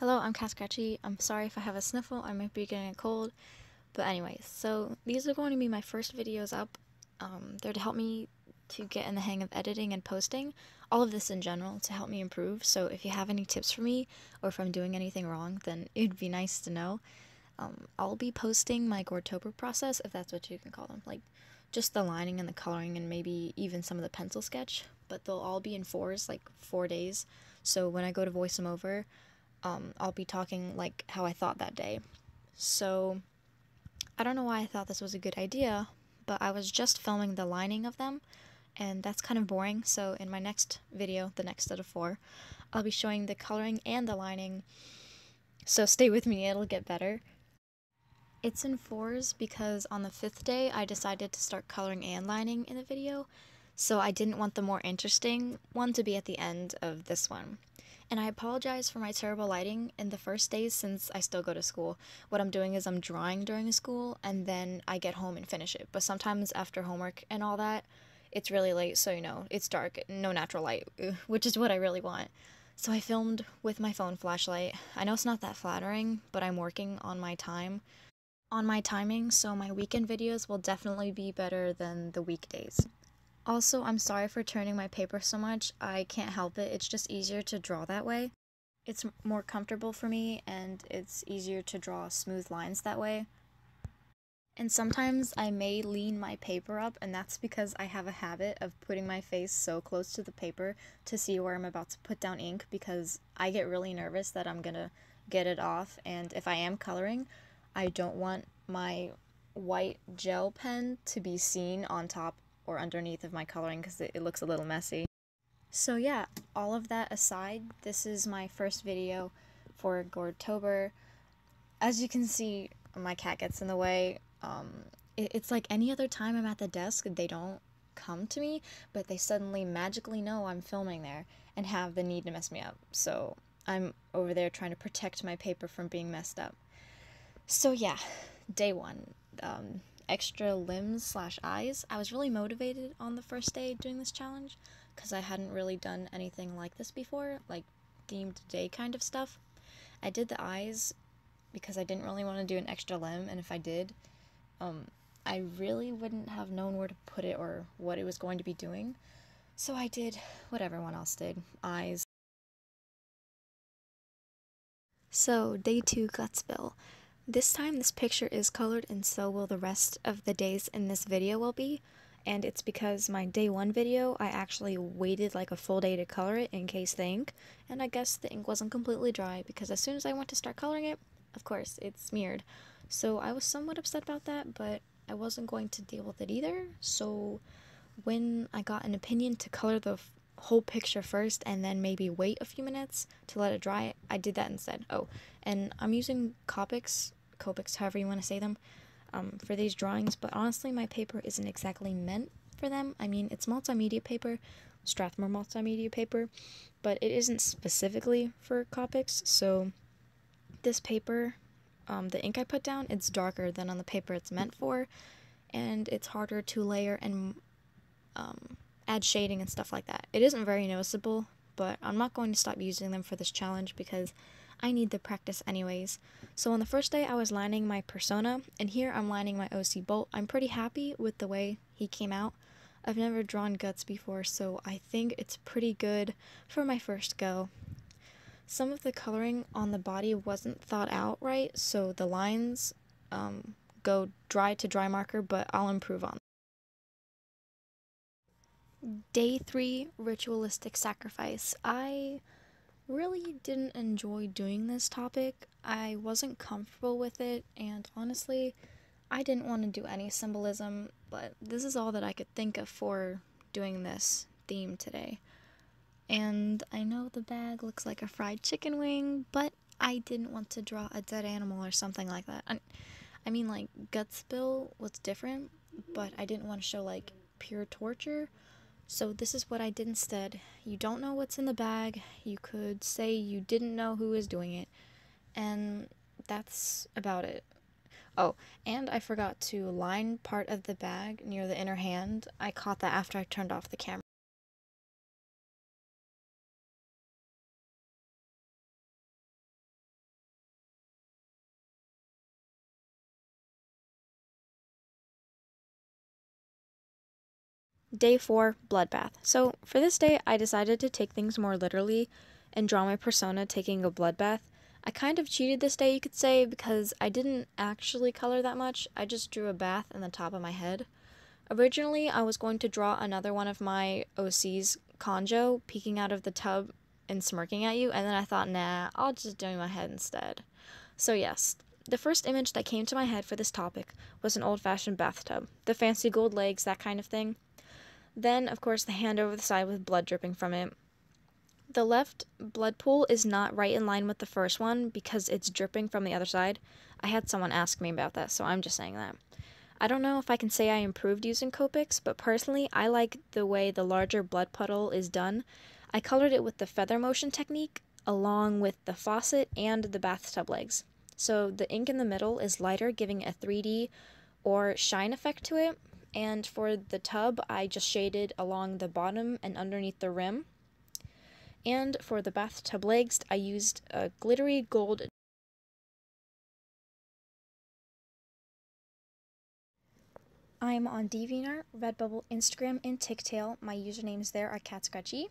Hello, I'm katskratchii. I'm sorry if I have a sniffle, I might be getting a cold. But anyways, so these are going to be my first videos up. They're to help me to get in the hang of editing and posting. All of this in general to help me improve. So if you have any tips for me, or if I'm doing anything wrong, then it'd be nice to know. I'll be posting my Goretober process, if that's what you can call them. Like, just the lining and the coloring and maybe even some of the pencil sketch. But they'll all be in fours, like 4 days. So when I go to voice them over, I'll be talking like how I thought that day. So I don't know why I thought this was a good idea, but I was just filming the lining of them, and that's kind of boring. So in my next video, the next set of 4, I'll be showing the coloring and the lining. So stay with me, it'll get better. It's in 4s because on the 5th day I decided to start coloring and lining in the video, so I didn't want the more interesting one to be at the end of this one. And I apologize for my terrible lighting in the first days since I still go to school. What I'm doing is I'm drawing during school and then I get home and finish it. But sometimes after homework and all that, it's really late, so it's dark, no natural light, which is what I really want. So I filmed with my phone flashlight. I know it's not that flattering, but I'm working on my timing, so my weekend videos will definitely be better than the weekdays. Also, I'm sorry for turning my paper so much. I can't help it. It's just easier to draw that way. It's more comfortable for me, and it's easier to draw smooth lines that way. And sometimes I may lean my paper up, and that's because I have a habit of putting my face so close to the paper to see where I'm about to put down ink, because I get really nervous that I'm gonna get it off, and if I am coloring, I don't want my white gel pen to be seen on top or underneath of my coloring because it looks a little messy. So yeah, all of that aside, this is my first video for Goretober. As you can see, my cat gets in the way. It's like any other time I'm at the desk, they don't come to me, but they suddenly magically know I'm filming there and have the need to mess me up. So I'm over there trying to protect my paper from being messed up. So yeah, day 1, extra limbs / eyes. I was really motivated on the first day doing this challenge because I hadn't really done anything like this before, like themed day kind of stuff. I did the eyes because I didn't really want to do an extra limb, and if I did, I really wouldn't have known where to put it or what it was going to be doing. So I did what everyone else did, eyes. So day 2 Gutsville. This time this picture is colored and so will the rest of the days in this video will be, and it's because my day 1 video I actually waited like a full day to color it in case the ink, and I guess the ink wasn't completely dry because as soon as I went to start coloring it, of course, it smeared. So I was somewhat upset about that, but I wasn't going to deal with it either, so when I got an opinion to color the whole picture first and then maybe wait a few minutes to let it dry, I did that instead. Oh, and I'm using copics, however you want to say them, for these drawings, but honestly my paper isn't exactly meant for them. I mean, it's multimedia paper, Strathmore multimedia paper, but it isn't specifically for copics, so this paper, the ink I put down, it's darker than on the paper it's meant for, and it's harder to layer and add shading and stuff like that. It isn't very noticeable, but I'm not going to stop using them for this challenge because I need the practice anyways. So on the first day I was lining my persona, and here I'm lining my OC Bolt. I'm pretty happy with the way he came out. I've never drawn guts before, so I think it's pretty good for my first go. Some of the coloring on the body wasn't thought out right, so the lines go dry to dry marker, but I'll improve on them. Day 3, Ritualistic Sacrifice. I really didn't enjoy doing this topic. I wasn't comfortable with it, and honestly, I didn't want to do any symbolism, but this is all that I could think of for doing this theme today. And I know the bag looks like a fried chicken wing, but I didn't want to draw a dead animal or something like that. I mean, like, Gutsville was different, but I didn't want to show, like, pure torture. So this is what I did instead. You don't know what's in the bag. You could say you didn't know who is doing it. And that's about it. Oh, and I forgot to line part of the bag near the inner hand. I caught that after I turned off the camera. Day 4, bloodbath. So for this day, I decided to take things more literally and draw my persona taking a bloodbath. I kind of cheated this day, you could say, because I didn't actually color that much. I just drew a bath in the top of my head. Originally, I was going to draw another one of my OC's, Conjo, peeking out of the tub and smirking at you, and then I thought, nah, I'll just do my head instead. So yes, the first image that came to my head for this topic was an old-fashioned bathtub. The fancy gold legs, that kind of thing. Then, of course, the hand over the side with blood dripping from it. The left blood pool is not right in line with the first one because it's dripping from the other side. I had someone ask me about that, so I'm just saying that. I don't know if I can say I improved using copics, but personally, I like the way the larger blood puddle is done. I colored it with the feather motion technique, along with the faucet and the bathtub legs. So the ink in the middle is lighter, giving a 3D or shine effect to it. And for the tub, I just shaded along the bottom and underneath the rim. And for the bathtub legs, I used a glittery gold. I'm on DeviantArt, Redbubble, Instagram, and TikTok. My usernames there are katskratchii.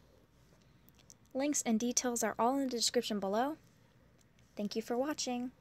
Links and details are all in the description below. Thank you for watching.